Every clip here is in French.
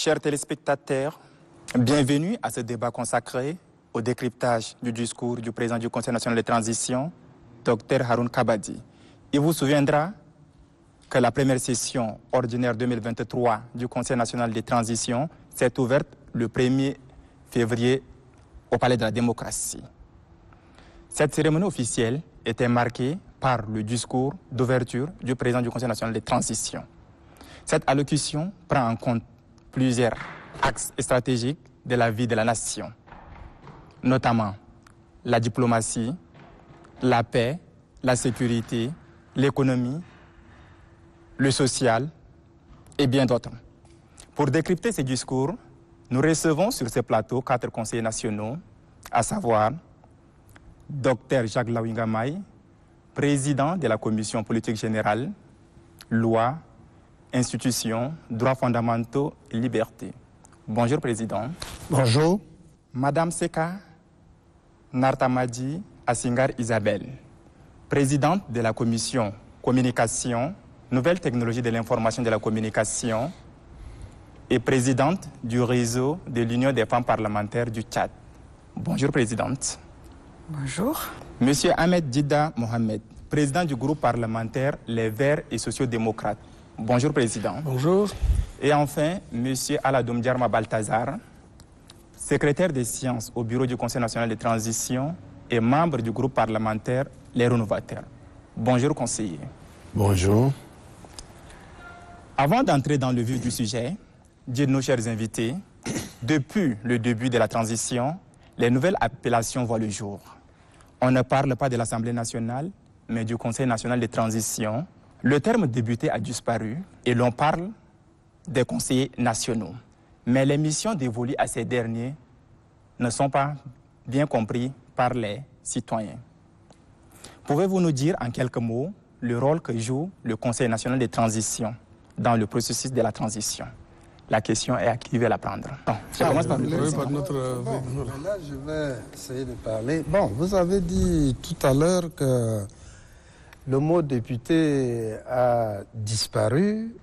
Chers téléspectateurs, bienvenue à ce débat consacré au décryptage du discours du président du Conseil national de transition, Dr Haroun Kabadi. Il vous souviendra que la première session ordinaire 2023 du Conseil national de transition s'est ouverte le 1er février au Palais de la Démocratie. Cette cérémonie officielle était marquée par le discours d'ouverture du président du Conseil national de transition. Cette allocution prend en compte plusieurs axes stratégiques de la vie de la nation, notamment la diplomatie, la paix, la sécurité, l'économie, le social et bien d'autres. Pour décrypter ces discours, nous recevons sur ce plateau 4 conseillers nationaux, à savoir Dr Jacques Lawingamay, président de la Commission politique générale, loi, institutions, droits fondamentaux et libertés. Bonjour, Président. Bonjour. Madame Seka Nartamadi Asingar Isabelle, présidente de la Commission communication, nouvelles technologies de l'information et de la communication et présidente du réseau de l'Union des femmes parlementaires du Tchad. Bonjour, Présidente. Bonjour. Monsieur Ahmed Dida Mohamed, président du groupe parlementaire Les Verts et Sociaux-démocrates. Bonjour, Président. Bonjour. Et enfin, monsieur Aladoum Diarma Baltazar, secrétaire des sciences au bureau du Conseil national de transition et membre du groupe parlementaire Les Rénovateurs. Bonjour, conseiller. Bonjour. Avant d'entrer dans le vif du sujet, dites nos chers invités, depuis le début de la transition, les nouvelles appellations voient le jour. On ne parle pas de l'Assemblée nationale, mais du Conseil national de transition. Le terme député a disparu et l'on parle des conseillers nationaux. Mais les missions dévolues à ces derniers ne sont pas bien comprises par les citoyens. Pouvez-vous nous dire en quelques mots le rôle que joue le Conseil national de transition dans le processus de la transition? La question est à qui veut la prendre. Bon, je commence par le président. Là, je vais essayer de parler. Bon, vous avez dit tout à l'heure que le mot député a disparu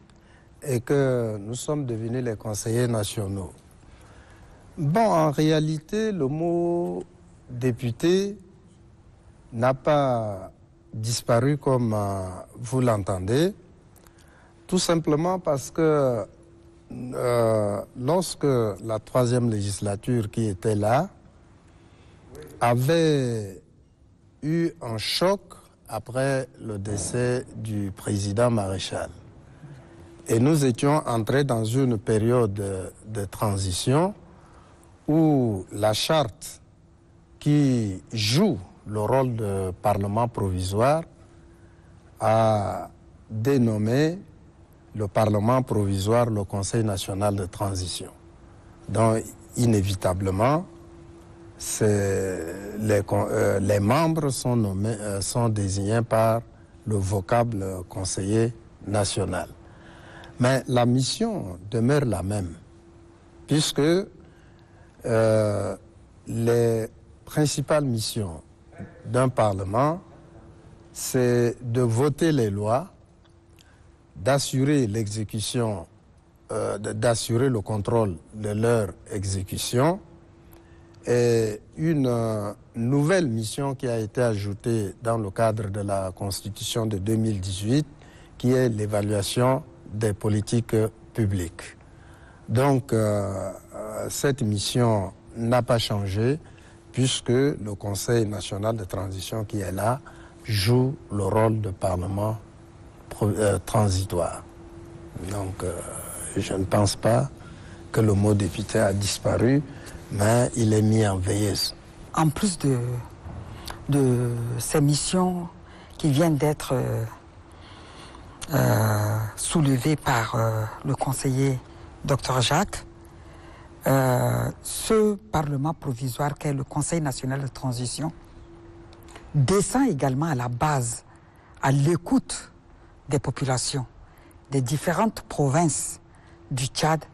et que nous sommes devenus les conseillers nationaux. Bon, en réalité, le mot député n'a pas disparu comme vous l'entendez, tout simplement parce que lorsque la 3e législature qui était là avait eu un choc après le décès du président Maréchal. Et nous étions entrés dans une période de transition où la charte qui joue le rôle de Parlement provisoire a dénommé le Parlement provisoire le Conseil national de transition. Donc, inévitablement, les membres sont désignés par le vocable conseiller national. Mais la mission demeure la même, puisque les principales missions d'un Parlement, c'est de voter les lois, d'assurer l'exécution, d'assurer le contrôle de leur exécution. Et une nouvelle mission qui a été ajoutée dans le cadre de la Constitution de 2018, qui est l'évaluation des politiques publiques. Donc, cette mission n'a pas changé, puisque le Conseil national de transition qui est là joue le rôle de Parlement transitoire. Donc, je ne pense pas que le mot député a disparu, mais il est mis en veilleuse. En plus de ces missions qui viennent d'être soulevées par le conseiller Dr Jacques, ce Parlement provisoire qu'est le Conseil national de transition descend également à la base, à l'écoute des populations des différentes provinces du Tchad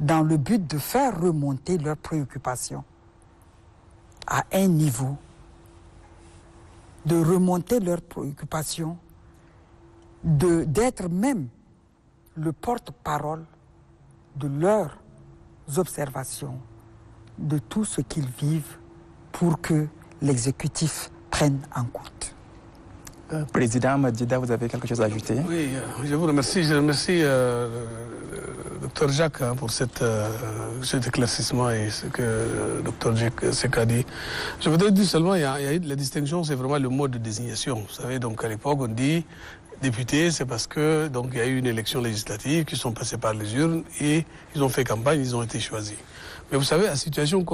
dans le but de faire remonter leurs préoccupations à un niveau, de remonter leurs préoccupations, d'être même le porte-parole de leurs observations de tout ce qu'ils vivent pour que l'exécutif prenne en compte. Président Madjida, vous avez quelque chose à ajouter? Oui, je vous remercie. Je remercie Dr Jacques pour cet éclaircissement et ce que Dr Jacques Seka dit. Je voudrais dire seulement, il y a la distinction, c'est vraiment le mode de désignation. Vous savez, donc à l'époque, on dit député, c'est parce que donc il y a eu une élection législative qui sont passés par les urnes et ils ont fait campagne, ils ont été choisis. Mais vous savez, à situation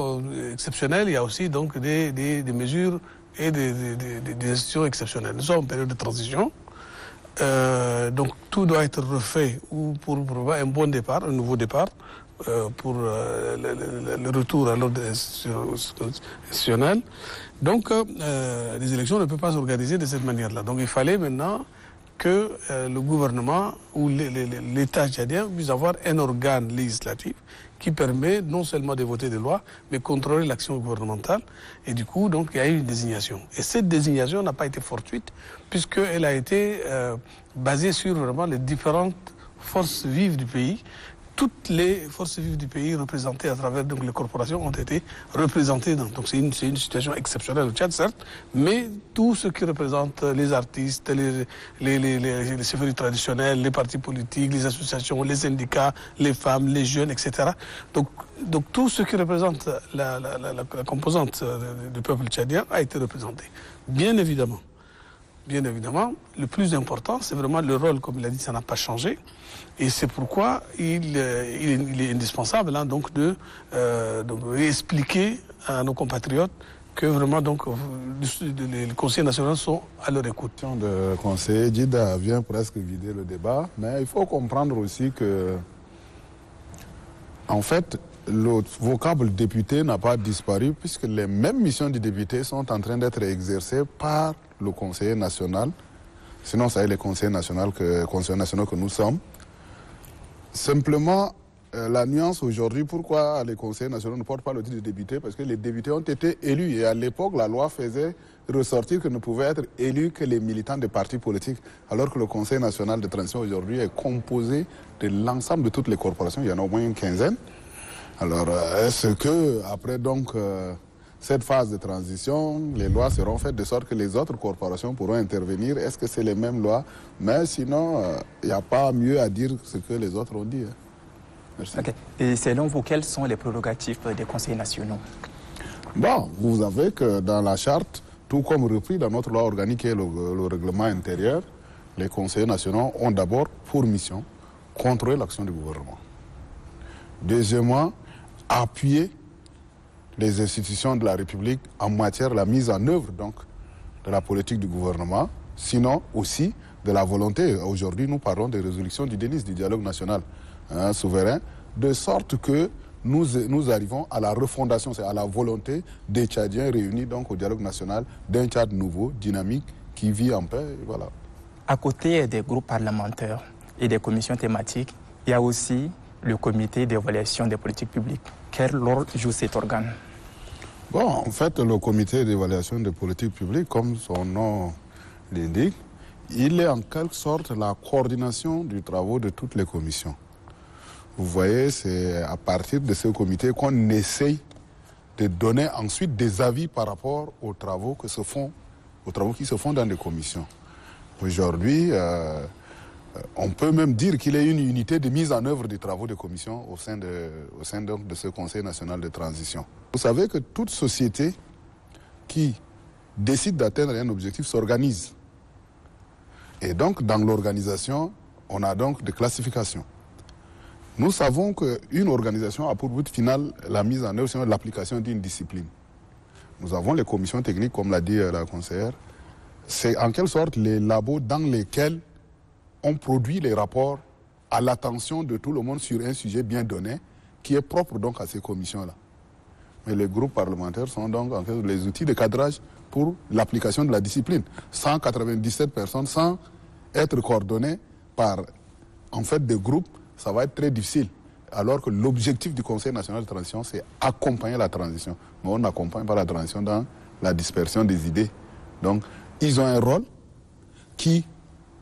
exceptionnelle, il y a aussi donc des mesures et des institutions exceptionnelles. Nous sommes en période de transition, donc tout doit être refait ou pour un bon départ, un nouveau départ, pour le retour à l'ordre institutionnel. Donc les élections ne peuvent pas s'organiser de cette manière-là. Donc il fallait maintenant que le gouvernement ou l'État tchadien puisse avoir un organe législatif qui permet non seulement de voter des lois, mais contrôler l'action gouvernementale. Et du coup, donc, il y a eu une désignation. Et cette désignation n'a pas été fortuite, puisqu'elle a été basée sur vraiment les différentes forces vives du pays. Toutes les forces vives du pays représentées à travers donc, les corporations ont été représentées. Donc c'est une situation exceptionnelle au Tchad, certes, mais tout ce qui représente les artistes, les chefferies traditionnelles, les partis politiques, les associations, les syndicats, les femmes, les jeunes, etc. Donc tout ce qui représente la composante du peuple tchadien a été représenté. Bien évidemment, le plus important, c'est vraiment le rôle, comme il a dit, ça n'a pas changé. Et c'est pourquoi il est indispensable donc de expliquer à nos compatriotes que vraiment donc, les conseillers nationaux sont à leur écoute. Le conseiller Djida vient presque vider le débat, mais il faut comprendre aussi que, en fait, le vocable député n'a pas disparu puisque les mêmes missions du député sont en train d'être exercées par le conseiller national. Sinon, ça est les conseillers nationaux que nous sommes. Simplement, la nuance aujourd'hui, pourquoi les conseillers nationaux ne portent pas le titre de député? Parce que les députés ont été élus et à l'époque, la loi faisait ressortir que ne pouvaient être élus que les militants des partis politiques, alors que le Conseil national de transition aujourd'hui est composé de l'ensemble de toutes les corporations, il y en a au moins une quinzaine. Alors, est-ce que après donc cette phase de transition, les lois seront faites de sorte que les autres corporations pourront intervenir? Est-ce que c'est les mêmes lois? Mais sinon, il n'y a pas mieux à dire ce que les autres ont dit. Merci. Okay. Et selon vous, quels sont les prérogatives des conseils nationaux? Bon, vous savez que dans la charte, tout comme repris dans notre loi organique et le règlement intérieur, les conseillers nationaux ont d'abord pour mission contrôler l'action du gouvernement. Deuxièmement, appuyer les institutions de la République en matière de la mise en œuvre donc, de la politique du gouvernement, sinon aussi de la volonté. Aujourd'hui, nous parlons des résolutions du DENIS, du dialogue national souverain, de sorte que nous arrivons à la refondation, c'est à la volonté des Tchadiens réunis donc, au dialogue national d'un Tchad nouveau, dynamique, qui vit en paix. Et voilà. À côté des groupes parlementaires et des commissions thématiques, il y a aussi le comité d'évaluation des politiques publiques. Quel rôle joue cet organe? Bon, en fait, le comité d'évaluation des politiques publiques, comme son nom l'indique, il est en quelque sorte la coordination du travail de toutes les commissions. Vous voyez, c'est à partir de ce comité qu'on essaye de donner ensuite des avis par rapport aux travaux qui se font dans les commissions. Aujourd'hui, on peut même dire qu'il y a une unité de mise en œuvre des travaux de commission au sein de ce Conseil national de transition. Vous savez que toute société qui décide d'atteindre un objectif s'organise. Et donc, dans l'organisation, on a donc des classifications. Nous savons qu'une organisation a pour but final la mise en œuvre, sinon l'application d'une discipline. Nous avons les commissions techniques, comme l'a dit la conseillère. C'est en quelque sorte les labos dans lesquels on produit les rapports à l'attention de tout le monde sur un sujet bien donné, qui est propre donc à ces commissions-là. Mais les groupes parlementaires sont donc en fait les outils de cadrage pour l'application de la discipline. 197 personnes sans être coordonnées par en fait des groupes, ça va être très difficile. Alors que l'objectif du Conseil national de transition, c'est accompagner la transition. Mais on n'accompagne pas la transition dans la dispersion des idées. Donc, ils ont un rôle qui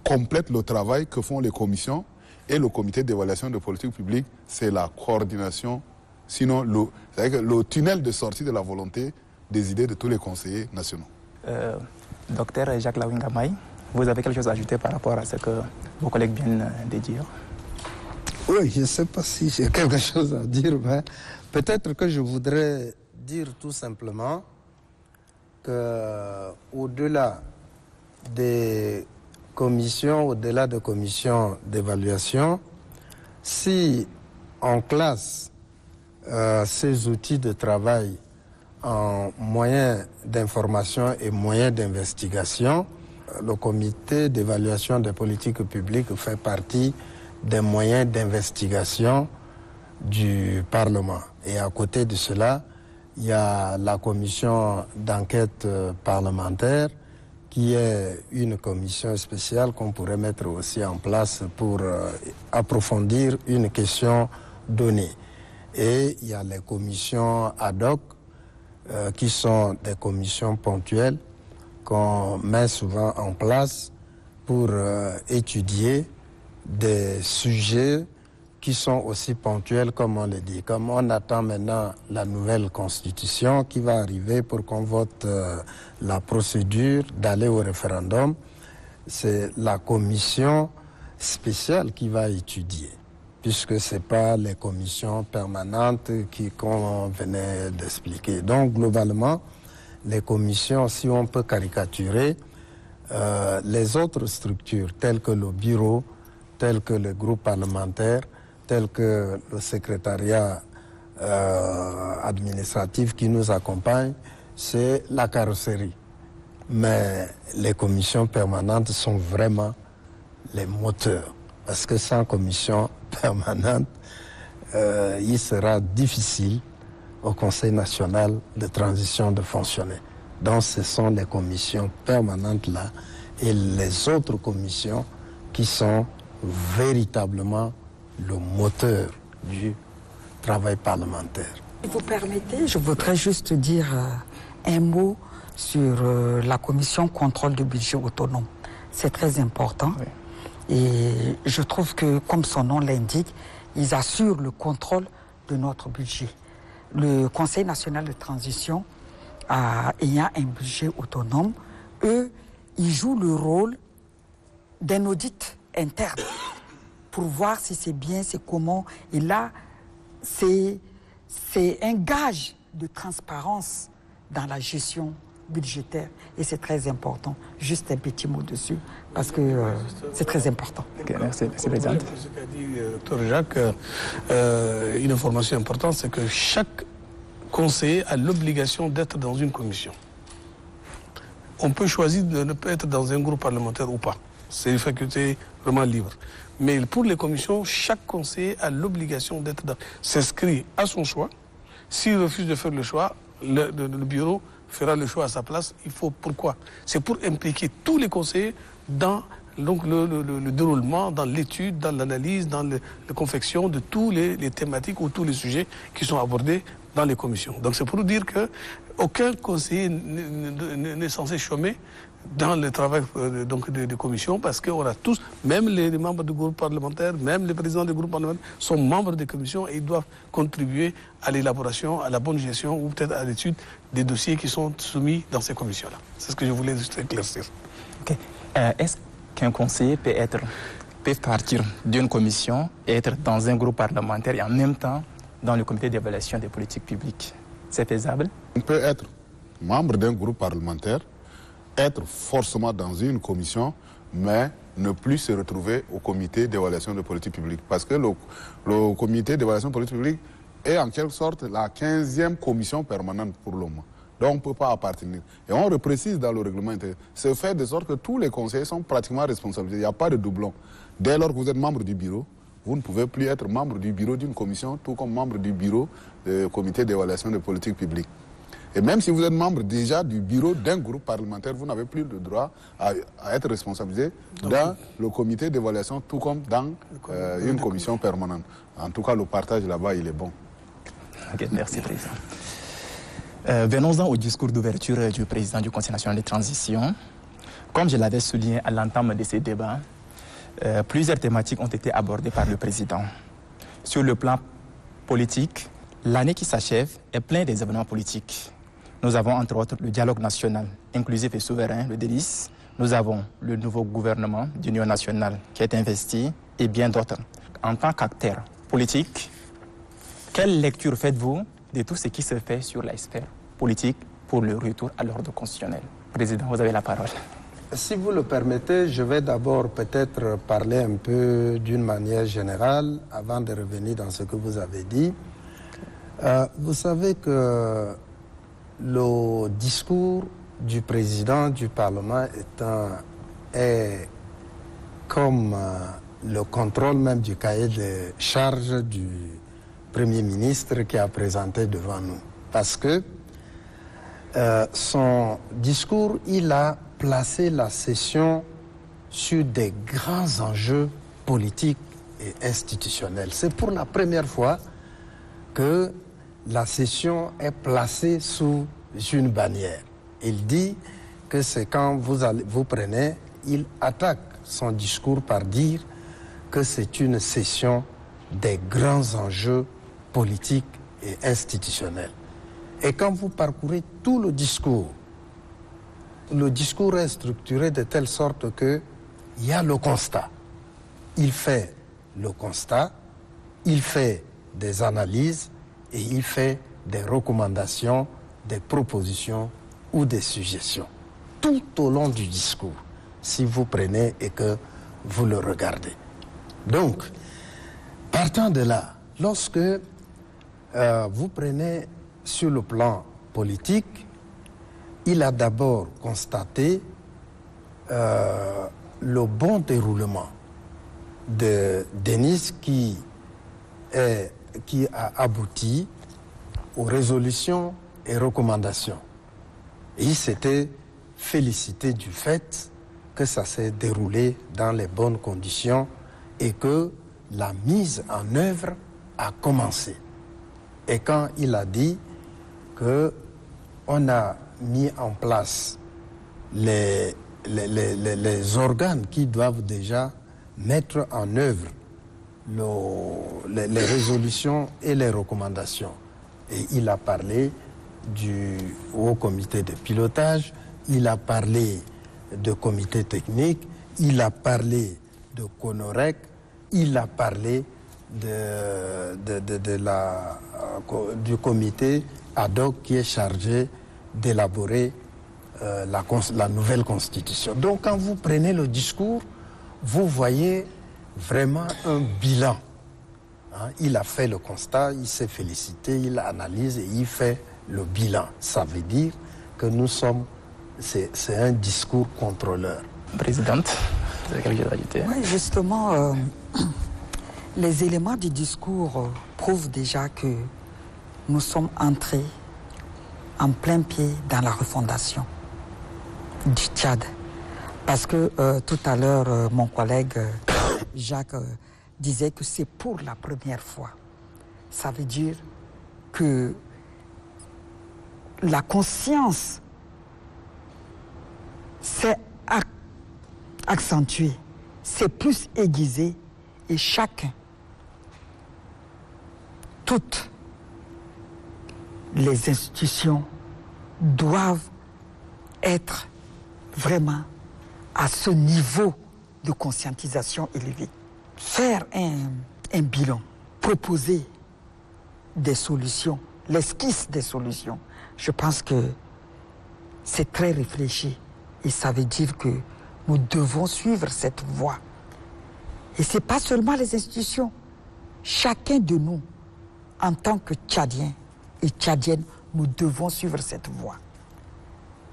complète le travail que font les commissions et le comité d'évaluation de politique publique, c'est la coordination sinon le tunnel de sortie de la volonté des idées de tous les conseillers nationaux. Docteur Jacques Lawingamay, vous avez quelque chose à ajouter par rapport à ce que vos collègues viennent de dire? Oui, je ne sais pas si j'ai quelque chose à dire, mais peut-être que je voudrais dire tout simplement qu'au-delà des commissions, au-delà de commissions d'évaluation, si on classe ces outils de travail en moyens d'information et moyens d'investigation, le comité d'évaluation des politiques publiques fait partie des moyens d'investigation du Parlement. Et à côté de cela, il y a la commission d'enquête parlementaire qui est une commission spéciale qu'on pourrait mettre aussi en place pour approfondir une question donnée. Et il y a les commissions ad hoc qui sont des commissions ponctuelles qu'on met souvent en place pour étudier des sujets qui sont aussi ponctuels, comme on le dit. Comme on attend maintenant la nouvelle constitution qui va arriver pour qu'on vote la procédure d'aller au référendum, c'est la commission spéciale qui va étudier, puisque ce n'est pas les commissions permanentes qu'on venait d'expliquer. Donc, globalement, les commissions, si on peut caricaturer, les autres structures, telles que le bureau, telles que le groupe parlementaire, tels que le secrétariat administratif qui nous accompagne, c'est la carrosserie. Mais les commissions permanentes sont vraiment les moteurs. Parce que sans commission permanente, il sera difficile au Conseil national de transition de fonctionner. Donc ce sont les commissions permanentes-là et les autres commissions qui sont véritablement le moteur du travail parlementaire. Si vous permettez, je voudrais juste dire un mot sur la commission contrôle du budget autonome. C'est très important. Oui. Et je trouve que, comme son nom l'indique, ils assurent le contrôle de notre budget. Le Conseil national de transition, ayant un budget autonome, eux, ils jouent le rôle d'un audit interne pour voir si c'est bien, c'est comment. Et là, c'est un gage de transparence dans la gestion budgétaire. Et c'est très important. Juste un petit mot dessus, parce que c'est très important. Okay, merci, Président. Ce qu'a dit Dr Jacques, une information importante, c'est que chaque conseiller a l'obligation d'être dans une commission. On peut choisir de ne pas être dans un groupe parlementaire ou pas. C'est une faculté vraiment libre. Mais pour les commissions, chaque conseiller a l'obligation d'être dans... s'inscrit à son choix. S'il refuse de faire le choix, le bureau fera le choix à sa place. Il faut pourquoi? C'est pour impliquer tous les conseillers dans donc, le déroulement, dans l'étude, dans l'analyse, dans la confection de tous les thématiques ou tous les sujets qui sont abordés dans les commissions. Donc c'est pour dire qu'aucun conseiller n'est censé chômer dans le travail donc des commissions, parce qu'on a tous, même les membres du groupe parlementaire, même les présidents du groupe parlementaire sont membres des commissions et ils doivent contribuer à l'élaboration, à la bonne gestion ou peut-être à l'étude des dossiers qui sont soumis dans ces commissions-là. C'est ce que je voulais juste éclaircir. Okay. Est-ce qu'un conseiller peut partir d'une commission et être dans un groupe parlementaire et en même temps dans le comité d'évaluation des politiques publiques? C'est faisable? On peut être membre d'un groupe parlementaire, être forcément dans une commission, mais ne plus se retrouver au comité d'évaluation de politique publique. Parce que le comité d'évaluation de politique publique est en quelque sorte la 15e commission permanente pour le moment. Donc on ne peut pas appartenir. Et on reprécise dans le règlement intérieur. C'est fait de sorte que tous les conseillers sont pratiquement responsabilisés. Il n'y a pas de doublon. Dès lors que vous êtes membre du bureau, vous ne pouvez plus être membre du bureau d'une commission, tout comme membre du bureau du comité d'évaluation de politique publique. Et même si vous êtes membre déjà du bureau d'un groupe parlementaire, vous n'avez plus le droit à être responsabilisé dans le comité d'évaluation, tout comme dans une commission permanente. En tout cas, le partage là-bas, il est bon. Okay, merci, Président. Venons-en au discours d'ouverture du président du Conseil national de transition. Comme je l'avais souligné à l'entame de ces débats, plusieurs thématiques ont été abordées par le président. Sur le plan politique, L'année qui s'achève est pleine des événements politiques. Nous avons entre autres le dialogue national inclusif et souverain, le DELIS. Nous avons le nouveau gouvernement d'union nationale qui est investi et bien d'autres. En tant qu'acteur politique, quelle lecture faites-vous de tout ce qui se fait sur la sphère politique pour le retour à l'ordre constitutionnel? Président, vous avez la parole. Si vous le permettez, je vais d'abord peut-être parler un peu d'une manière générale avant de revenir dans ce que vous avez dit. Vous savez que le discours du président du Parlement est comme le contrôle même du cahier de charges du Premier ministre qui a présenté devant nous. Parce que son discours, il a placé la session sur des grands enjeux politiques et institutionnels. C'est pour la première fois que la session est placée sous une bannière. Il dit que c'est quand vous prenez, il attaque son discours par dire que c'est une session des grands enjeux politiques et institutionnels. Et quand vous parcourez tout le discours est structuré de telle sorte qu'il y a le constat. Il fait le constat, il fait des analyses et il fait des recommandations, des propositions ou des suggestions. Tout au long du discours, si vous prenez et que vous le regardez. Donc, partant de là, lorsque vous prenez sur le plan politique, il a d'abord constaté le bon déroulement de Denis qui a abouti aux résolutions et recommandations. Et il s'était félicité du fait que ça s'est déroulé dans les bonnes conditions et que la mise en œuvre a commencé. Et quand il a dit qu'on a mis en place les organes qui doivent déjà mettre en œuvre les résolutions et les recommandations. Et il a parlé du Haut Comité de pilotage, il a parlé de comité technique, il a parlé de CONOREC, il a parlé du comité ad hoc qui est chargé d'élaborer la nouvelle constitution. Donc quand vous prenez le discours, vous voyez vraiment un bilan. Il a fait le constat, il s'est félicité, il analyse et il fait le bilan. Ça veut dire que c'est un discours contrôleur. Présidente, vous avez quelque chose à ajouter? Oui, justement, les éléments du discours prouvent déjà que nous sommes entrés en plein pied dans la refondation du Tchad. Parce que tout à l'heure, mon collègue Jacques disait que c'est pour la première fois. Ça veut dire que la conscience s'est accentuée, c'est plus aiguisée et chacun, toutes les institutions doivent être vraiment à ce niveau de conscientisation élevé. Faire un bilan, proposer des solutions, l'esquisse des solutions, je pense que c'est très réfléchi et ça veut dire que nous devons suivre cette voie. Et ce n'est pas seulement les institutions. Chacun de nous, en tant que Tchadiens et Tchadiennes, nous devons suivre cette voie.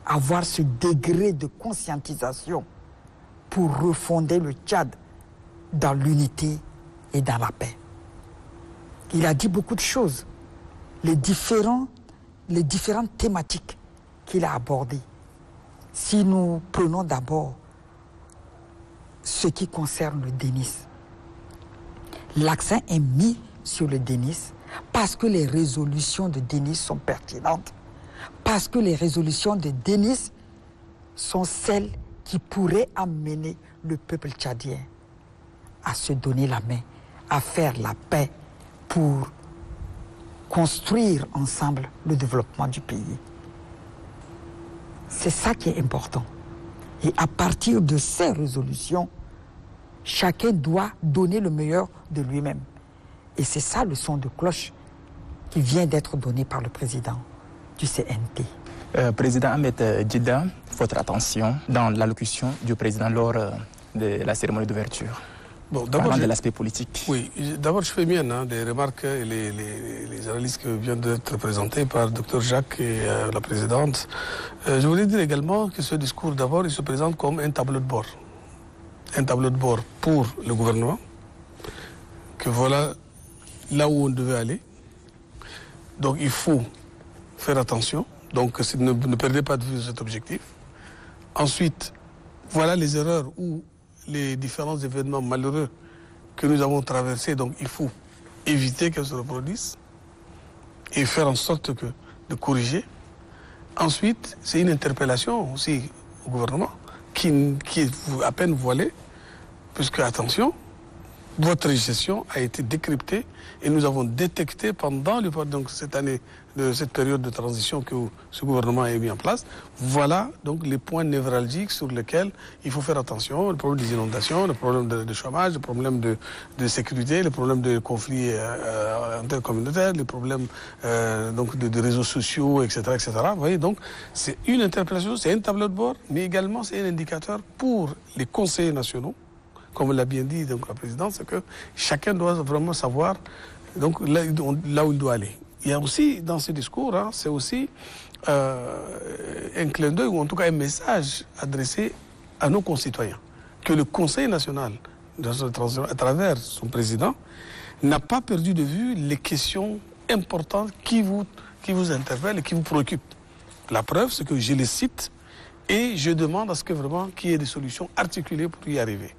Avoir ce degré de conscientisation pour refonder le Tchad dans l'unité et dans la paix. Il a dit beaucoup de choses. Les différentes thématiques qu'il a abordées. Si nous prenons d'abord ce qui concerne le Denis, l'accent est mis sur le Denis parce que les résolutions de Denis sont pertinentes, parce que les résolutions de Denis sont celles qui pourraient amener le peuple tchadien à se donner la main, à faire la paix pour construire ensemble le développement du pays. C'est ça qui est important. Et à partir de ces résolutions, chacun doit donner le meilleur de lui-même. Et c'est ça le son de cloche qui vient d'être donné par le président du CNT. Président Ahmed Djida, votre attention dans l'allocution du président lors de la cérémonie d'ouverture. Bon, parlant de l'aspect politique. Oui, d'abord je fais mienne des remarques et les analyses qui viennent d'être présentées par Dr Jacques et la présidente. Je voulais dire également que ce discours, d'abord, il se présente comme un tableau de bord. Un tableau de bord pour le gouvernement, que voilà là où on devait aller. Donc il faut faire attention, donc ne perdez pas de vue cet objectif. Ensuite, voilà les erreurs ou les différents événements malheureux que nous avons traversés, donc il faut éviter qu'elles se reproduisent et faire en sorte de corriger. Ensuite, c'est une interpellation aussi au gouvernement qui est à peine voilée, puisque, attention, votre gestion a été décryptée et nous avons détecté pendant donc cette année, cette période de transition que ce gouvernement a mis en place. Voilà donc les points névralgiques sur lesquels il faut faire attention. Le problème des inondations, le problème de chômage, le problème de sécurité, le problème de conflits intercommunautaires, les problèmes donc de réseaux sociaux, etc., etc. Vous voyez, donc c'est une interpellation, c'est un tableau de bord, mais également c'est un indicateur pour les conseillers nationaux. Comme l'a bien dit donc, la présidente, c'est que chacun doit vraiment savoir donc, là où il doit aller. Il y a aussi, dans ce discours, c'est aussi un clin d'œil, ou en tout cas un message adressé à nos concitoyens, que le Conseil national, à travers son président, n'a pas perdu de vue les questions importantes qui vous interpellent et qui vous préoccupent. La preuve, c'est que je les cite et je demande à ce que vraiment qu'il y ait des solutions articulées pour y arriver.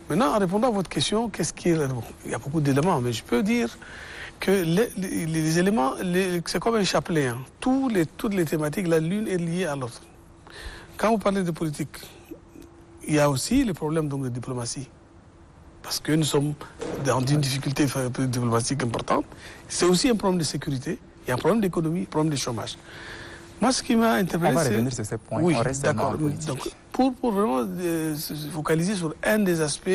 Maintenant, en répondant à votre question, qu'est-ce qui est... Il y a beaucoup d'éléments, mais je peux dire que les éléments, c'est comme un chapelet. Toutes les thématiques, la l'une est liée à l'autre. Quand vous parlez de politique, il y a aussi les problèmes donc, de diplomatie. Parce que nous sommes dans une difficulté diplomatique importante. C'est aussi un problème de sécurité, il y a un problème d'économie, un problème de chômage. Moi, ce qui m'a interpellé, c'est... On va revenir sur ce point. Oui, on reste d'accord. Donc, pour vraiment se focaliser sur un des aspects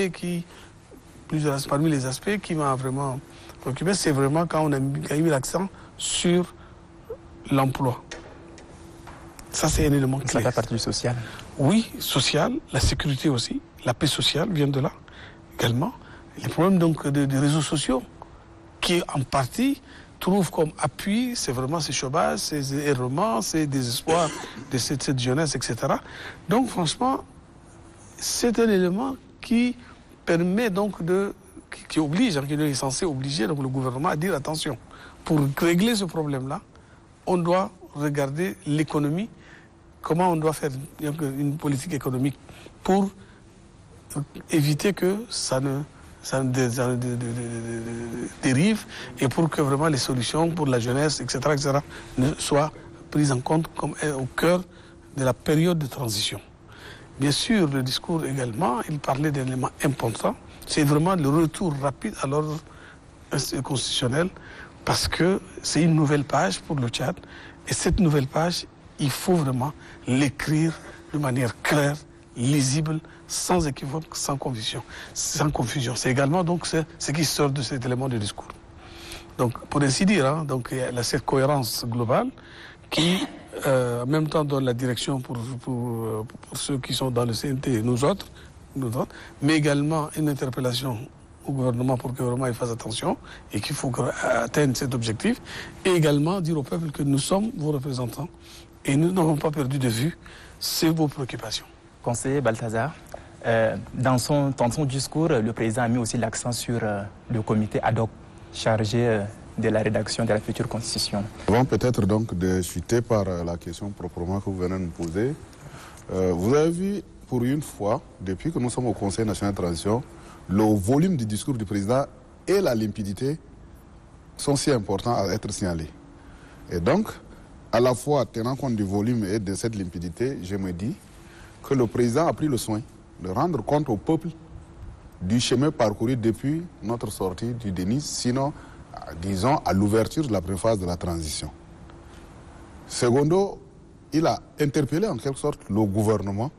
parmi les aspects qui m'a vraiment préoccupé, c'est vraiment quand on a mis l'accent sur l'emploi. Ça, c'est un élément clé. Ça fait partie du social. Oui, social, la sécurité aussi, la paix sociale vient de là également. Les problèmes donc des réseaux sociaux qui, en partie, trouvent comme appui, c'est vraiment ces chômages, ces errements, ces désespoirs de cette jeunesse, etc. Donc, franchement, c'est un élément qui permet donc qui oblige, qui est censé obliger donc, le gouvernement à dire attention, pour régler ce problème-là, on doit regarder l'économie, comment on doit faire une politique économique pour éviter que ça ne dérive et pour que vraiment les solutions pour la jeunesse, etc., ne soient prises en compte comme au cœur de la période de transition. Bien sûr, le discours également, il parlait d'éléments importants. C'est vraiment le retour rapide à l'ordre constitutionnel parce que c'est une nouvelle page pour le Tchad. Et cette nouvelle page, il faut vraiment l'écrire de manière claire, lisible, sans équivoque, sans confusion. C'est également donc ce qui sort de cet élément du discours. Donc, pour ainsi dire, donc, il y a cette cohérence globale qui, en même temps, donne la direction pour ceux qui sont dans le CNT, nous autres, mais également une interpellation au gouvernement pour que vraiment il fasse attention et qu'il faut atteindre cet objectif, et également dire au peuple que nous sommes vos représentants et nous n'avons pas perdu de vue vos préoccupations. Conseiller Balthazar, dans son discours, le président a mis aussi l'accent sur le comité ad hoc chargé de la rédaction de la future constitution. Avant peut-être donc de chuter par la question proprement que vous venez de nous poser, vous avez vu pour une fois, depuis que nous sommes au Conseil national de transition, le volume du discours du président et la limpidité sont si importants à être signalés. Et donc, à la fois tenant compte du volume et de cette limpidité, je me dis que le président a pris le soin de rendre compte au peuple du chemin parcouru depuis notre sortie du déni, sinon disons, à l'ouverture de la première phase de la transition. Secondo, il a interpellé en quelque sorte le gouvernement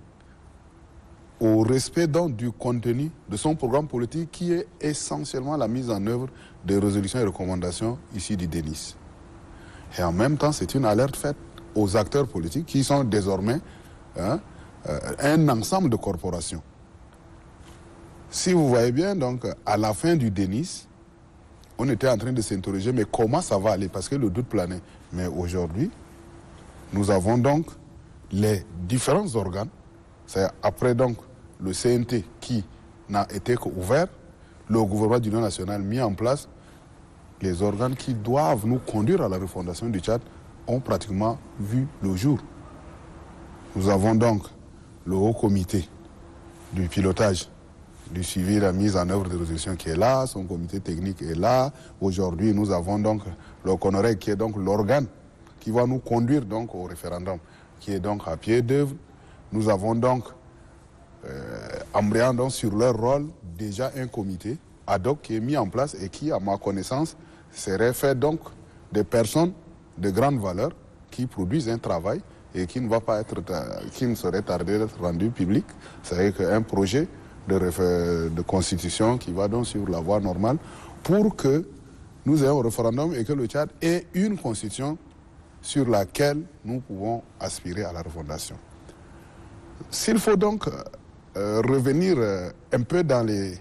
au respect donc du contenu de son programme politique qui est essentiellement la mise en œuvre des résolutions et recommandations issues du DENIS. Et en même temps, c'est une alerte faite aux acteurs politiques qui sont désormais un ensemble de corporations. Si vous voyez bien, donc, à la fin du DENIS, on était en train de s'interroger, mais comment ça va aller? Parce que le doute planait. Mais aujourd'hui, nous avons donc les différents organes, c'est après donc le CNT qui n'a été qu'ouvert, le gouvernement de l'Union nationale mis en place, les organes qui doivent nous conduire à la refondation du Tchad ont pratiquement vu le jour. Nous avons donc le haut comité du pilotage, du suivi de la mise en œuvre des résolutions qui est là, son comité technique est là. Aujourd'hui, nous avons donc le CONOREG qui est donc l'organe qui va nous conduire donc au référendum, qui est donc à pied d'œuvre. Nous avons donc, embrayant donc sur leur rôle, déjà un comité ad hoc qui est mis en place et qui, à ma connaissance, serait fait donc des personnes de grande valeur qui produisent un travail et qui ne va pas être, qui ne serait tardé d'être rendu public. C'est-à-dire qu'un projet de constitution qui va donc sur la voie normale pour que nous ayons un référendum et que le Tchad ait une constitution sur laquelle nous pouvons aspirer à la refondation. S'il faut donc revenir un peu dans les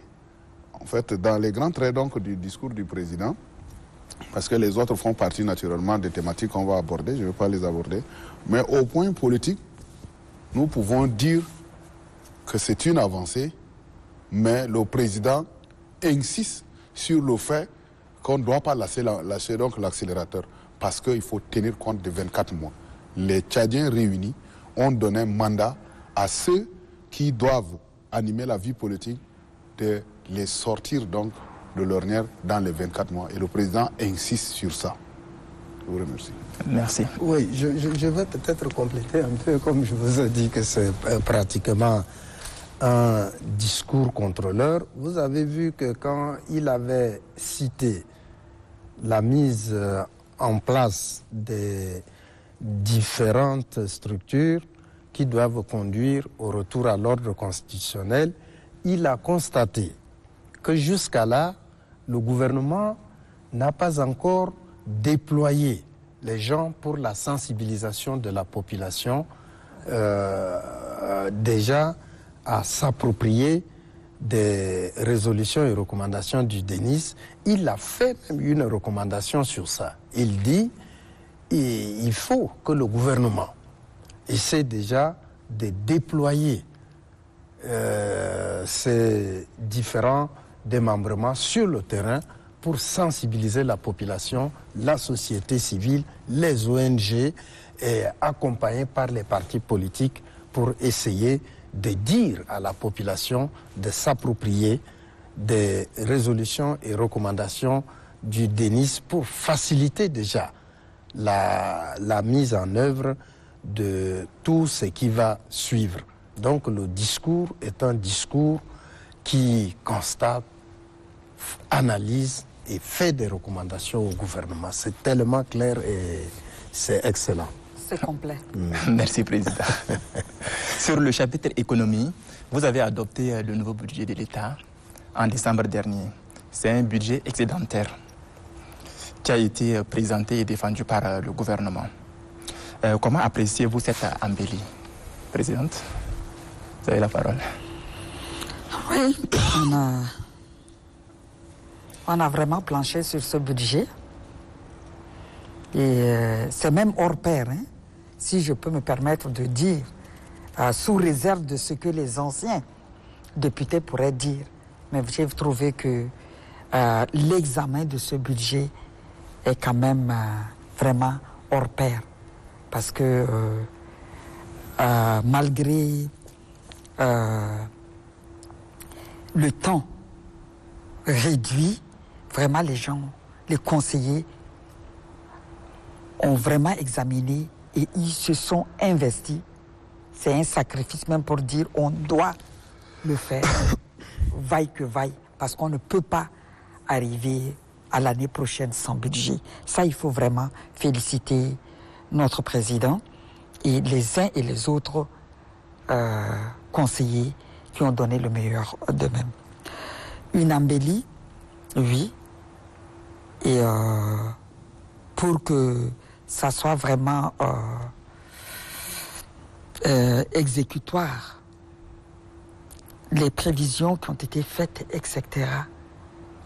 grands traits donc, du discours du président, parce que les autres font partie naturellement des thématiques qu'on va aborder, je ne vais pas les aborder, mais au point politique, nous pouvons dire que c'est une avancée, mais le président insiste sur le fait qu'on ne doit pas lâcher donc l'accélérateur, parce qu'il faut tenir compte de 24 mois. Les Tchadiens réunis ont donné un mandat à ceux qui doivent animer la vie politique de les sortir donc de l'ornière dans les 24 mois. Et le président insiste sur ça. Je vous remercie. Merci. Oui, je vais peut-être compléter un peu, comme je vous ai dit que c'est pratiquement un discours contrôleur. Vous avez vu que quand il avait cité la mise en place des différentes structures qui doivent conduire au retour à l'ordre constitutionnel, il a constaté que jusqu'à là, le gouvernement n'a pas encore déployé les gens pour la sensibilisation de la population déjà à s'approprier des résolutions et recommandations du DENIS. Il a fait même une recommandation sur ça. Il dit qu'il faut que le gouvernement essaie déjà de déployer ces différents démembrements sur le terrain pour sensibiliser la population, la société civile, les ONG et accompagnés par les partis politiques pour essayer de dire à la population de s'approprier des résolutions et recommandations du DENIS pour faciliter déjà la mise en œuvre de tout ce qui va suivre. Donc le discours est un discours qui constate, analyse et fait des recommandations au gouvernement. C'est tellement clair et c'est excellent. C'est complet. Merci, Président. Sur le chapitre économie, vous avez adopté le nouveau budget de l'État en décembre dernier. C'est un budget excédentaire qui a été présenté et défendu par le gouvernement. Comment appréciez-vous cette embellie, Présidente? Vous avez la parole. Oui, on a vraiment planché sur ce budget. Et c'est même hors pair, hein, si je peux me permettre de dire, sous réserve de ce que les anciens députés pourraient dire. Mais j'ai trouvé que l'examen de ce budget est quand même vraiment hors pair. Parce que malgré le temps réduit, vraiment les gens, les conseillers ont vraiment examiné et ils se sont investis. C'est un sacrifice même pour dire on doit le faire, vaille que vaille, parce qu'on ne peut pas arriver à l'année prochaine sans budget. Ça, il faut vraiment féliciter notre président et les uns et les autres conseillers qui ont donné le meilleur d'eux-mêmes. Une embellie, oui, et pour que ça soit vraiment exécutoire, les prévisions qui ont été faites, etc.,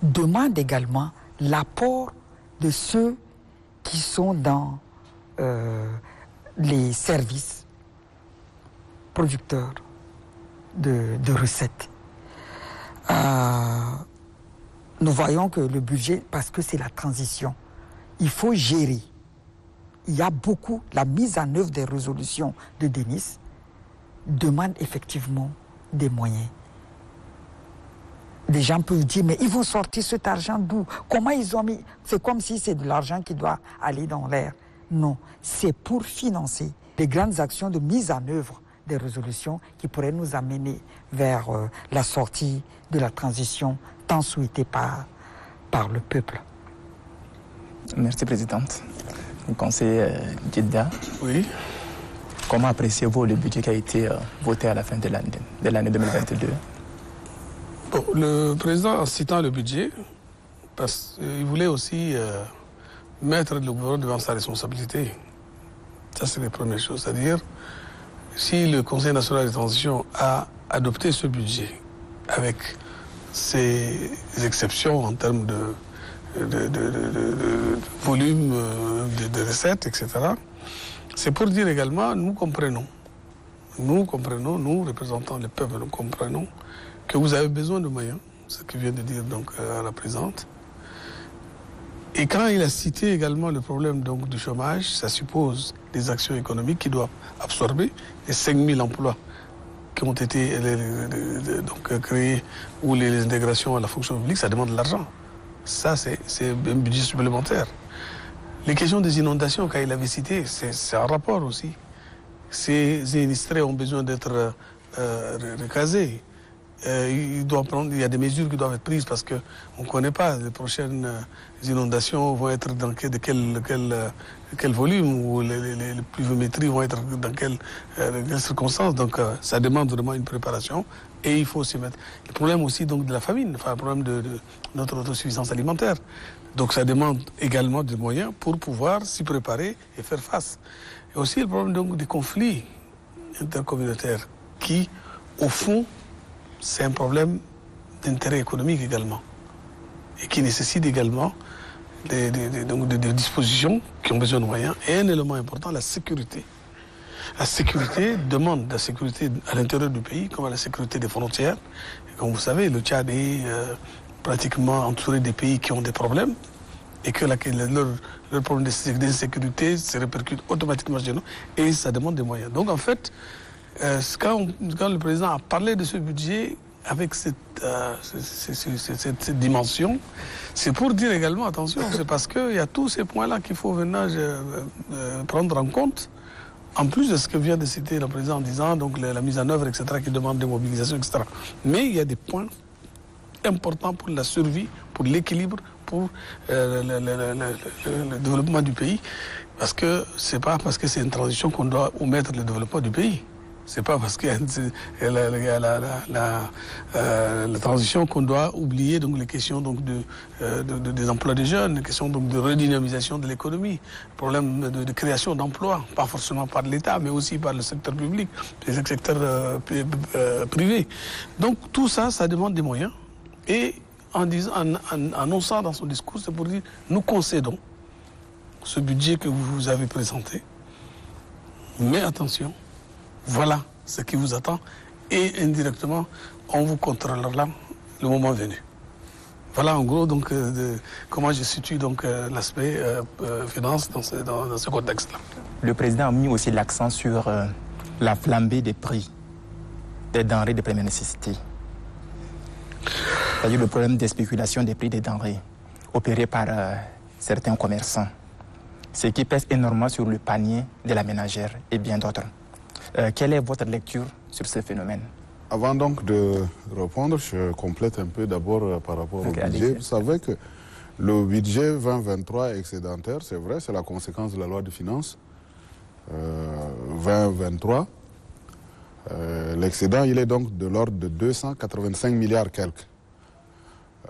demandent également l'apport de ceux qui sont dans les services producteurs de recettes. Nous voyons que le budget, parce que c'est la transition, il faut gérer. Il y a beaucoup, la mise en œuvre des résolutions de Denis demande effectivement des moyens. Des gens peuvent dire, mais ils vont sortir cet argent d'où? Comment ils ont mis? C'est comme si c'est de l'argent qui doit aller dans l'air. Non, c'est pour financer des grandes actions de mise en œuvre des résolutions qui pourraient nous amener vers la sortie de la transition tant souhaitée par le peuple. Merci, Présidente. Conseiller Djeddah. Oui. Comment appréciez-vous le budget qui a été voté à la fin de l'année 2022? Bon, le président, en citant le budget, parce qu'il voulait aussi mettre le gouvernement devant sa responsabilité. Ça, c'est la première chose. C'est-à-dire, si le Conseil national de transition a adopté ce budget avec ses exceptions en termes de volume de recettes, etc., c'est pour dire également, nous comprenons, nous, représentants du peuple, nous comprenons que vous avez besoin de moyens, ce que vient de dire donc la présidente. Et quand il a cité également le problème donc, du chômage, ça suppose des actions économiques qui doivent absorber les 5000 emplois qui ont été donc, créés ou les intégrations à la fonction publique, ça demande de l'argent. Ça, c'est un budget supplémentaire. Les questions des inondations, quand il avait cité, c'est un rapport aussi. Ces sinistrés ont besoin d'être recasés. Il y a des mesures qui doivent être prises parce qu'on ne connaît pas les prochaines inondations vont être dans quel volume ou les pluviométries vont être dans quelles circonstances. Donc ça demande vraiment une préparation et il faut s'y mettre. Le problème aussi donc, de la famine, enfin, le problème de notre autosuffisance alimentaire. Donc ça demande également des moyens pour pouvoir s'y préparer et faire face. Et aussi le problème donc, des conflits intercommunautaires qui, au fond, c'est un problème d'intérêt économique également et qui nécessite également des dispositions qui ont besoin de moyens. Et un élément important, la sécurité. La sécurité demande la sécurité à l'intérieur du pays comme à la sécurité des frontières. Et comme vous savez, le Tchad est pratiquement entouré des pays qui ont des problèmes et que leur problème d'insécurité se répercute automatiquement chez nous et ça demande des moyens. Donc en fait, quand le président a parlé de ce budget avec cette dimension, c'est pour dire également, attention, c'est parce qu'il y a tous ces points-là qu'il faut maintenant prendre en compte, en plus de ce que vient de citer le président en disant donc la mise en œuvre, etc., qui demande des mobilisations, etc. Mais il y a des points importants pour la survie, pour l'équilibre, pour le développement du pays, parce que c'est pas parce que c'est une transition qu'on doit omettre le développement du pays. C'est pas parce qu'il y a la transition qu'on doit oublier donc les questions donc des emplois des jeunes, les questions donc de redynamisation de l'économie, problème de création d'emplois, pas forcément par l'État, mais aussi par le secteur public, les secteurs privés. Donc tout ça, ça demande des moyens. Et en annonçant dans son discours, c'est pour dire nous concédons ce budget que vous avez présenté, mais attention. Voilà ce qui vous attend et indirectement, on vous contrôlera le moment venu. Voilà en gros donc comment je situe donc l'aspect finance dans ce contexte-là. Le président a mis aussi l'accent sur la flambée des prix des denrées de première nécessité. C'est-à-dire le problème des spéculations des prix des denrées opérées par certains commerçants, ce qui pèse énormément sur le panier de la ménagère et bien d'autres. Quelle est votre lecture sur ce phénomène? Avant donc de répondre, je complète un peu d'abord par rapport au budget. Vous savez que Le budget 2023 est excédentaire, c'est vrai, c'est la conséquence de la loi de finances 2023. L'excédent, il est donc de l'ordre de 285 milliards quelques.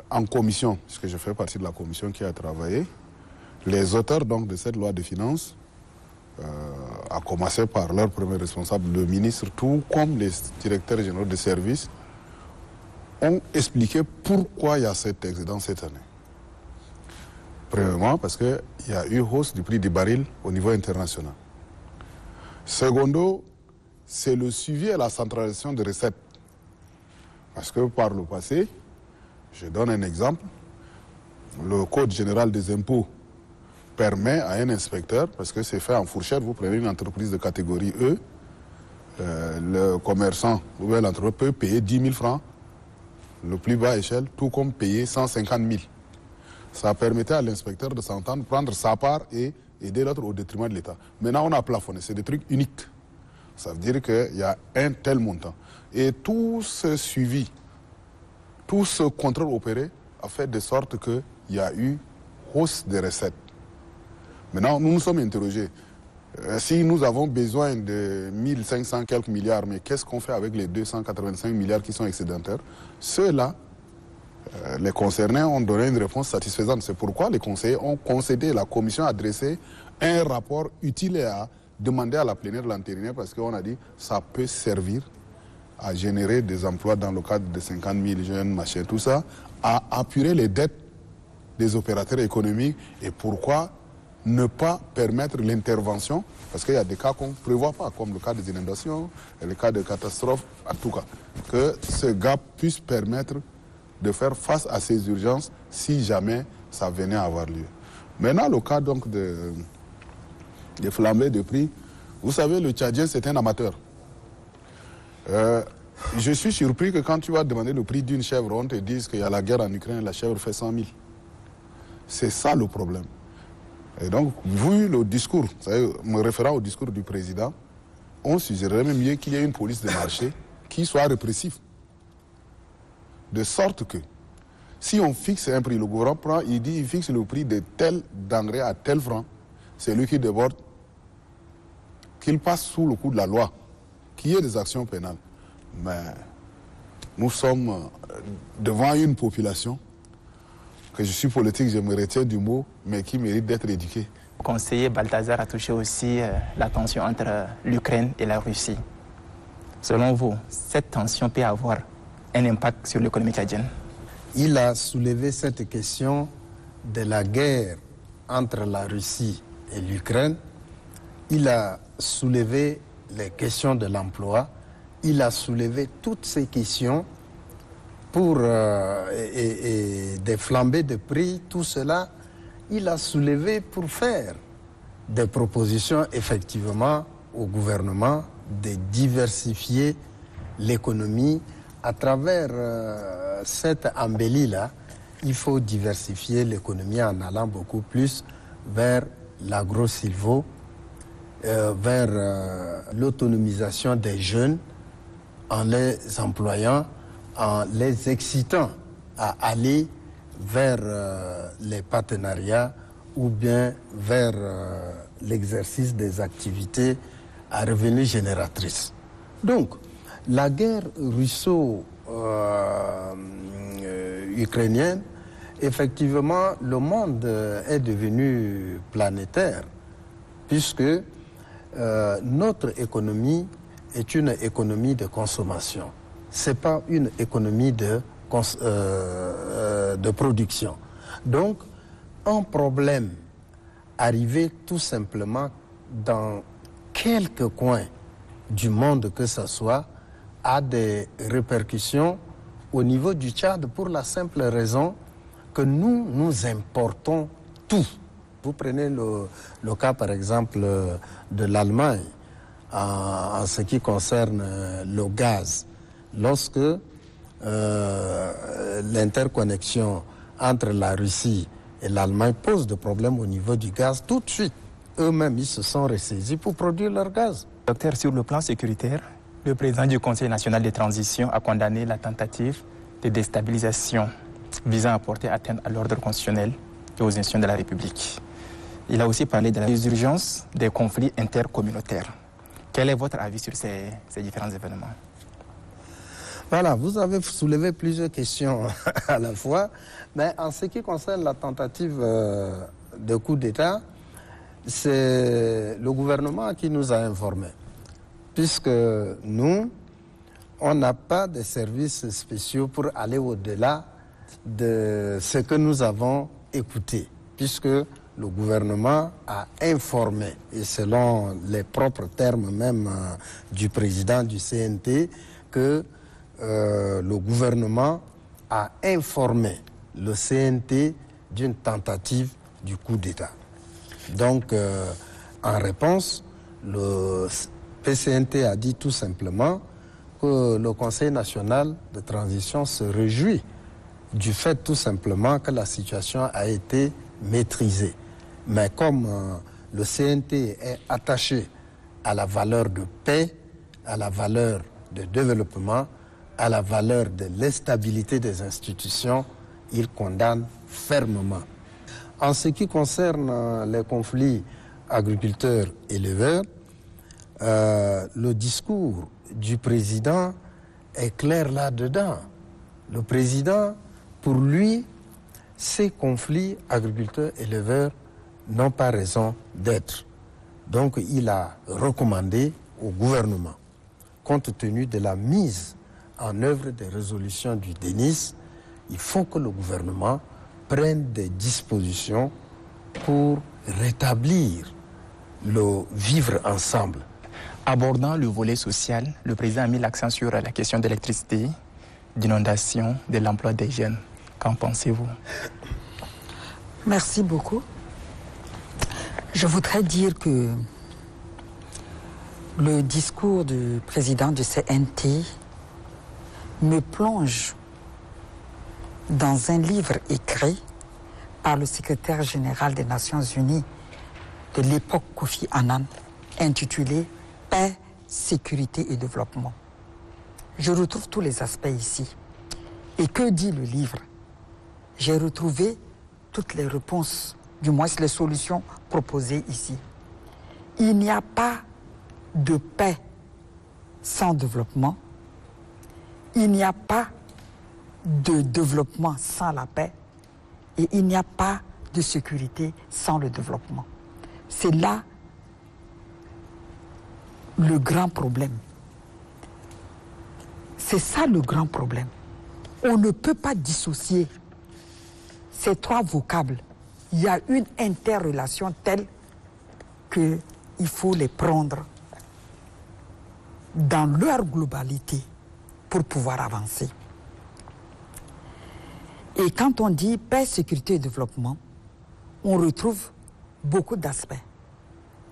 En commission, puisque je fais partie de la commission qui a travaillé, les auteurs donc de cette loi de finances, à commencer par leur premier responsable, le ministre, tout comme les directeurs généraux de services, ont expliqué pourquoi il y a cet excédent cette année. Premièrement, parce qu'il y a eu hausse du prix du baril au niveau international. Secondo, c'est le suivi et la centralisation des recettes. Parce que par le passé, je donne un exemple, le Code général des impôts permet à un inspecteur, parce que c'est fait en fourchette, vous prenez une entreprise de catégorie E, le commerçant ou bien l'entreprise peut payer 10 000 francs, le plus bas échelle, tout comme payer 150 000. Ça permettait à l'inspecteur de s'entendre, prendre sa part et aider l'autre au détriment de l'État. Maintenant, on a plafonné, c'est des trucs uniques. Ça veut dire qu'il y a un tel montant. Et tout ce suivi, tout ce contrôle opéré a fait de sorte qu'il y a eu hausse des recettes. Maintenant, nous nous sommes interrogés. Si nous avons besoin de 1500 quelques milliards, mais qu'est-ce qu'on fait avec les 285 milliards qui sont excédentaires? Ceux-là, les concernés ont donné une réponse satisfaisante. C'est pourquoi les conseillers ont concédé, la commission a dressé un rapport utile et a demandé à la plénière de l'entériner parce qu'on a dit que ça peut servir à générer des emplois dans le cadre de 50 000 jeunes, machin, tout ça, à apurer les dettes des opérateurs économiques et pourquoi ne pas permettre l'intervention, parce qu'il y a des cas qu'on ne prévoit pas, comme le cas des inondations, et le cas de catastrophes, en tout cas, que ce gap puisse permettre de faire face à ces urgences si jamais ça venait à avoir lieu. Maintenant, le cas donc des flambées de prix, vous savez, le Tchadien, c'est un amateur. Je suis surpris que quand tu vas demander le prix d'une chèvre, on te dise qu'il y a la guerre en Ukraine, la chèvre fait 100 000. C'est ça le problème. Et donc, vu le discours, me référant au discours du président, on suggérerait même mieux qu'il y ait une police de marché qui soit répressive. De sorte que, si on fixe un prix, le gouvernement prend, il fixe le prix de tel denrée à tel franc, c'est lui qui déborde, qu'il passe sous le coup de la loi, qu'il y ait des actions pénales. Mais nous sommes devant une population que je suis politique, je me retiens du mot, mais qui mérite d'être éduqué. Le conseiller Balthazar a touché aussi la tension entre l'Ukraine et la Russie. Selon vous, cette tension peut avoir un impact sur l'économie tchadienne? Il a soulevé cette question de la guerre entre la Russie et l'Ukraine. Il a soulevé les questions de l'emploi. Il a soulevé toutes ces questions pour des flambées de prix, tout cela, il a soulevé pour faire des propositions effectivement au gouvernement de diversifier l'économie à travers cette embellie-là. Il faut diversifier l'économie en allant beaucoup plus vers l'agro-silvo, vers l'autonomisation des jeunes en les employant, en les excitant à aller vers les partenariats ou bien vers l'exercice des activités à revenus génératrices. Donc, la guerre russo-ukrainienne, effectivement, le monde est devenu planétaire, puisque notre économie est une économie de consommation. Ce n'est pas une économie de production. Donc, un problème arrivé tout simplement dans quelques coins du monde que ce soit, a des répercussions au niveau du Tchad pour la simple raison que nous importons tout. Vous prenez le cas par exemple de l'Allemagne en ce qui concerne le gaz. Lorsque l'interconnexion entre la Russie et l'Allemagne pose des problèmes au niveau du gaz, tout de suite, eux-mêmes, ils se sont ressaisis pour produire leur gaz. Docteur, sur le plan sécuritaire, le président du Conseil national de transition a condamné la tentative de déstabilisation visant à porter atteinte à l'ordre constitutionnel et aux institutions de la République. Il a aussi parlé de la résurgence des conflits intercommunautaires. Quel est votre avis sur ces différents événements? Voilà, vous avez soulevé plusieurs questions à la fois, mais en ce qui concerne la tentative de coup d'État, c'est le gouvernement qui nous a informés, puisque nous, on n'a pas de services spéciaux pour aller au-delà de ce que nous avons écouté, puisque le gouvernement a informé, et selon les propres termes même du président du CNT, que le gouvernement a informé le CNT d'une tentative du coup d'État. Donc, en réponse, le PCNT a dit tout simplement que le Conseil national de transition se réjouit du fait tout simplement que la situation a été maîtrisée. Mais comme le CNT est attaché à la valeur de paix, à la valeur de développement, à la valeur de l'instabilité des institutions, il condamne fermement. En ce qui concerne les conflits agriculteurs-éleveurs, le discours du président est clair là-dedans. Le président, pour lui, ces conflits agriculteurs-éleveurs n'ont pas raison d'être. Donc il a recommandé au gouvernement, compte tenu de la mise en œuvre des résolutions du DENIS, il faut que le gouvernement prenne des dispositions pour rétablir le vivre ensemble. Abordant le volet social, le président a mis l'accent sur la question de l'électricité, d'inondation, de l'emploi des jeunes. Qu'en pensez-vous? Merci beaucoup. Je voudrais dire que le discours du président du CNT me plonge dans un livre écrit par le secrétaire général des Nations Unies de l'époque Kofi Annan, intitulé « Paix, sécurité et développement ». Je retrouve tous les aspects ici. Et que dit le livre? J'ai retrouvé toutes les réponses, du moins les solutions proposées ici. Il n'y a pas de paix sans développement. Il n'y a pas de développement sans la paix. Et il n'y a pas de sécurité sans le développement. C'est là le grand problème. C'est ça le grand problème. On ne peut pas dissocier ces trois vocables. Il y a une interrelation telle qu'il faut les prendre dans leur globalité pour pouvoir avancer. Et quand on dit paix, sécurité et développement, on retrouve beaucoup d'aspects.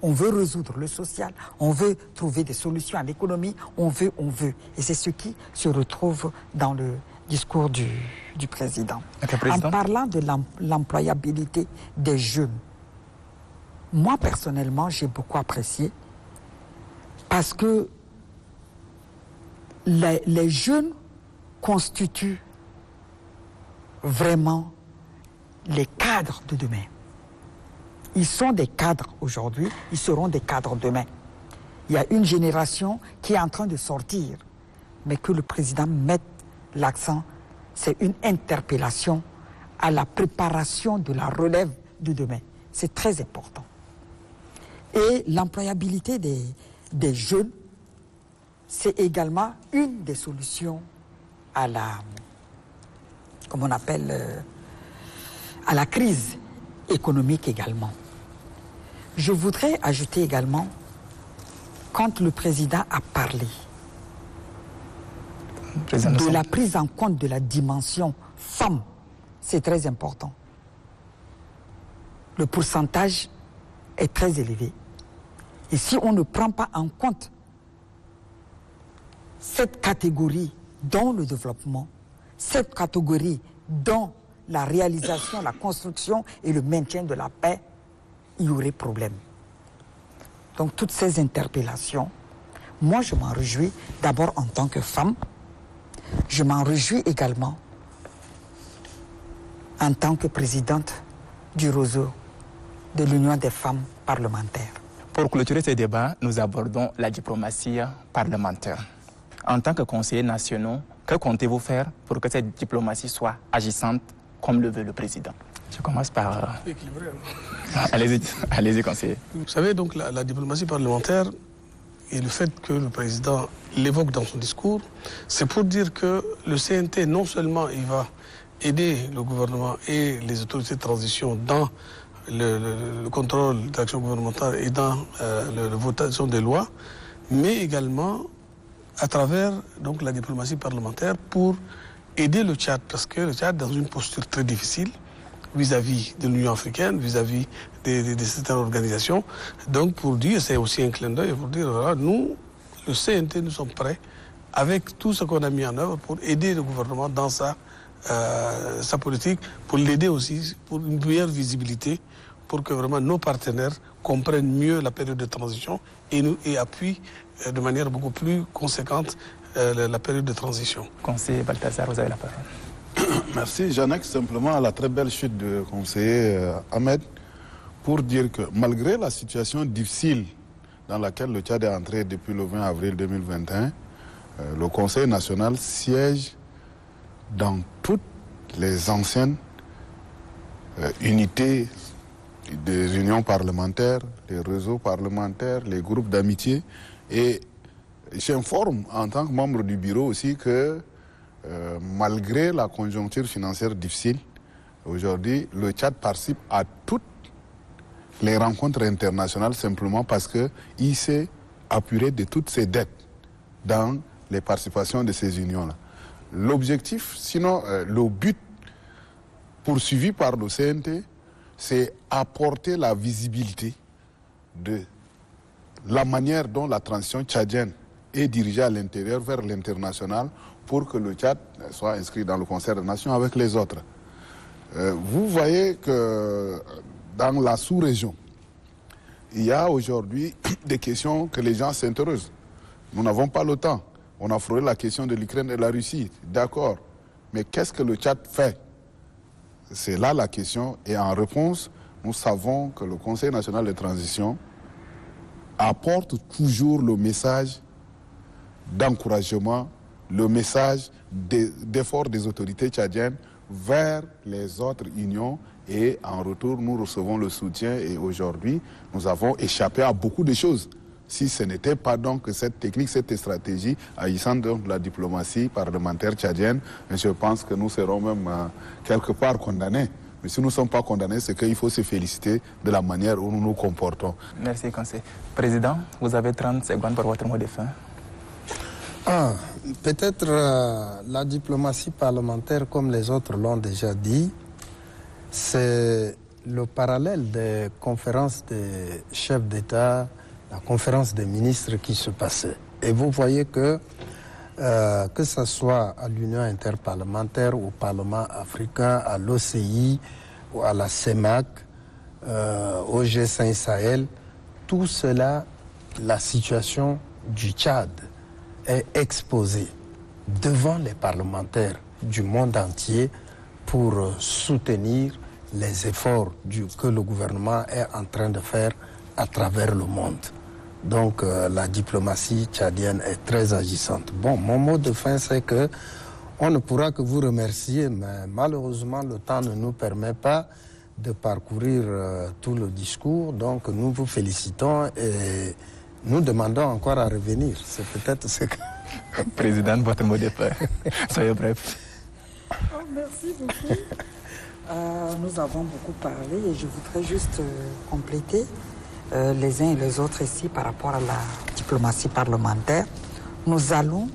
On veut résoudre le social, on veut trouver des solutions à l'économie, on veut. Et c'est ce qui se retrouve dans le discours du président. En parlant de l'employabilité des jeunes, moi personnellement, j'ai beaucoup apprécié parce que les jeunes constituent vraiment les cadres de demain. Ils sont des cadres aujourd'hui, ils seront des cadres demain. Il y a une génération qui est en train de sortir, mais que le président mette l'accent, c'est une interpellation à la préparation de la relève de demain. C'est très important. Et l'employabilité des jeunes, c'est également une des solutions à la, comme on appelle, à la crise économique également. Je voudrais ajouter également, quand le président a parlé de la prise en compte de la dimension femme, c'est très important. Le pourcentage est très élevé. Et si on ne prend pas en compte cette catégorie dans le développement, cette catégorie dans la réalisation, la construction et le maintien de la paix, il y aurait problème. Donc toutes ces interpellations, moi je m'en réjouis d'abord en tant que femme, je m'en réjouis également en tant que présidente du réseau de l'Union des femmes parlementaires. Pour clôturer ce débat, nous abordons la diplomatie parlementaire. En tant que conseillers nationaux, que comptez-vous faire pour que cette diplomatie soit agissante comme le veut le président? Je commence par... Équilibré. Allez-y, conseiller. Vous savez, donc, la diplomatie parlementaire et le fait que le président l'évoque dans son discours, c'est pour dire que le CNT, non seulement il va aider le gouvernement et les autorités de transition dans le contrôle de l'action gouvernementale et dans la votation des lois, mais également à travers donc, la diplomatie parlementaire pour aider le Tchad, parce que le Tchad est dans une posture très difficile vis-à-vis de l'Union africaine, vis-à-vis de certaines organisations. Donc pour dire, c'est aussi un clin d'œil, pour dire, voilà, nous, le CNT, nous sommes prêts, avec tout ce qu'on a mis en œuvre, pour aider le gouvernement dans sa politique, pour l'aider aussi, pour une meilleure visibilité, pour que vraiment nos partenaires comprennent mieux la période de transition et appuient de manière beaucoup plus conséquente la période de transition. Conseiller Balthazar, vous avez la parole. Merci. J'annexe simplement à la très belle chute du conseiller Ahmed pour dire que malgré la situation difficile dans laquelle le Tchad est entré depuis le 20 avril 2021, le Conseil national siège dans toutes les anciennes unités des unions parlementaires, les réseaux parlementaires, les groupes d'amitié. Et j'informe en tant que membre du bureau aussi que malgré la conjoncture financière difficile, aujourd'hui, le Tchad participe à toutes les rencontres internationales simplement parce qu'il s'est apuré de toutes ses dettes dans les participations de ces unions-là. L'objectif, sinon le but poursuivi par le CNT, c'est apporter la visibilité de la manière dont la transition tchadienne est dirigée à l'intérieur vers l'international pour que le Tchad soit inscrit dans le concert des nations avec les autres. Vous voyez que dans la sous-région, il y a aujourd'hui des questions que les gens s'interrogent. Nous n'avons pas le temps. On a frôlé la question de l'Ukraine et de la Russie, d'accord. Mais qu'est-ce que le Tchad fait? C'est là la question. Et en réponse, nous savons que le Conseil national de transition apporte toujours le message d'encouragement, le message d'effort des autorités tchadiennes vers les autres unions. Et en retour, nous recevons le soutien. Et aujourd'hui, nous avons échappé à beaucoup de choses. Si ce n'était pas donc cette technique, cette stratégie agissant de la diplomatie parlementaire tchadienne, je pense que nous serons même quelque part condamnés. Mais si nous ne sommes pas condamnés, c'est qu'il faut se féliciter de la manière où nous nous comportons. Merci, conseiller. Président, vous avez 30 secondes pour votre mot de fin. Peut-être la diplomatie parlementaire, comme les autres l'ont déjà dit, c'est le parallèle des conférences des chefs d'État, la conférence des ministres qui se passait. Et vous voyez que ce soit à l'Union interparlementaire, au Parlement africain, à l'OCI, ou à la CEMAC, au G5 Sahel, tout cela, la situation du Tchad est exposée devant les parlementaires du monde entier pour soutenir les efforts que le gouvernement est en train de faire à travers le monde. Donc la diplomatie tchadienne est très agissante. Bon, mon mot de fin, c'est que on ne pourra que vous remercier, mais malheureusement, le temps ne nous permet pas de parcourir tout le discours. Donc nous vous félicitons et nous demandons encore à revenir. C'est peut-être ce que... Président, votre mot de fin. Soyez bref. Merci beaucoup. Nous avons beaucoup parlé et je voudrais juste compléter les uns et les autres ici par rapport à la diplomatie parlementaire. Nous allons,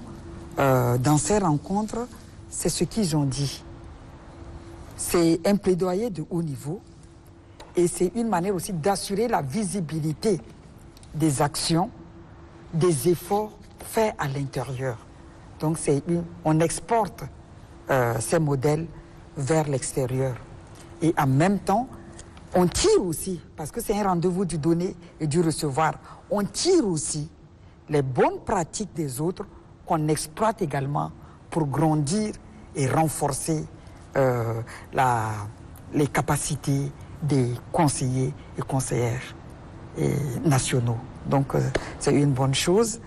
dans ces rencontres, c'est ce qu'ils ont dit. C'est un plaidoyer de haut niveau et c'est une manière aussi d'assurer la visibilité des actions, des efforts faits à l'intérieur. Donc on exporte ces modèles vers l'extérieur. Et en même temps, on tire aussi, parce que c'est un rendez-vous du donner et du recevoir, on tire aussi les bonnes pratiques des autres qu'on exploite également pour grandir et renforcer les capacités des conseillers et conseillères nationaux. Donc c'est une bonne chose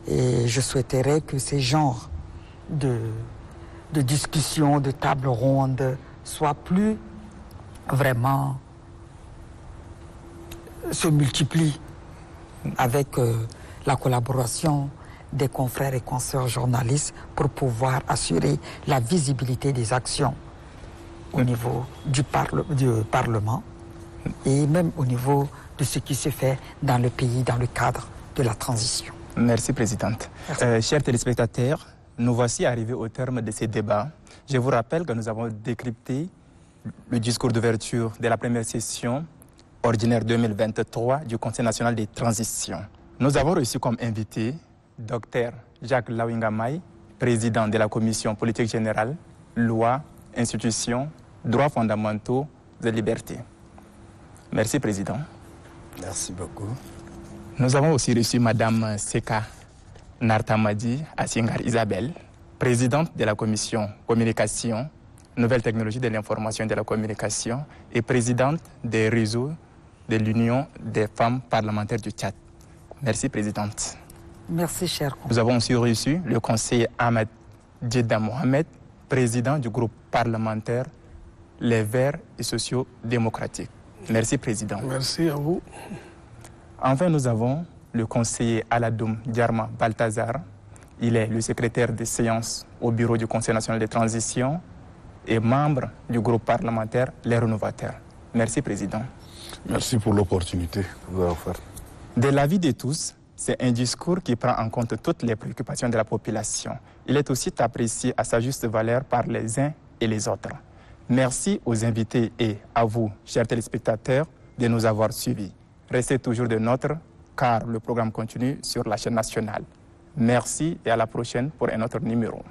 et je souhaiterais que ces genres de discussions, de tables rondes soient plus vraiment se multiplient avec la collaboration des confrères et consoeurs journalistes pour pouvoir assurer la visibilité des actions au niveau du Parlement et même au niveau de ce qui se fait dans le pays dans le cadre de la transition. Merci, Présidente. Chers téléspectateurs, nous voici arrivés au terme de ces débats. Je vous rappelle que nous avons décrypté le discours d'ouverture de la première session ordinaire 2023 du Conseil national des transitions. Nous avons reçu comme invité Dr Jacques Lawinga-Maye, président de la Commission politique générale, loi, institutions, droits fondamentaux et libertés. Merci, Président. Merci beaucoup. Nous avons aussi reçu Madame Seka Nartamadi Asingar Isabelle, présidente de la Commission communication, nouvelles technologies de l'information et de la communication et présidente des réseaux de l'Union des femmes parlementaires du Tchad. Merci, Présidente. Merci, cher. Nous avons aussi reçu le conseiller Ahmed Djedda Mohamed, président du groupe parlementaire Les Verts et sociaux-démocratiques. Merci, Président. Merci à vous. Enfin, nous avons le conseiller Aladoum Diarma Balthazar. Il est le secrétaire des séances au bureau du Conseil national de transition et membre du groupe parlementaire Les Rénovateurs. Merci, Président. Merci pour l'opportunité que vous avez offerte. De l'avis de tous, c'est un discours qui prend en compte toutes les préoccupations de la population. Il est aussi apprécié à sa juste valeur par les uns et les autres. Merci aux invités et à vous, chers téléspectateurs, de nous avoir suivis. Restez toujours de nôtres, car le programme continue sur la chaîne nationale. Merci et à la prochaine pour un autre numéro.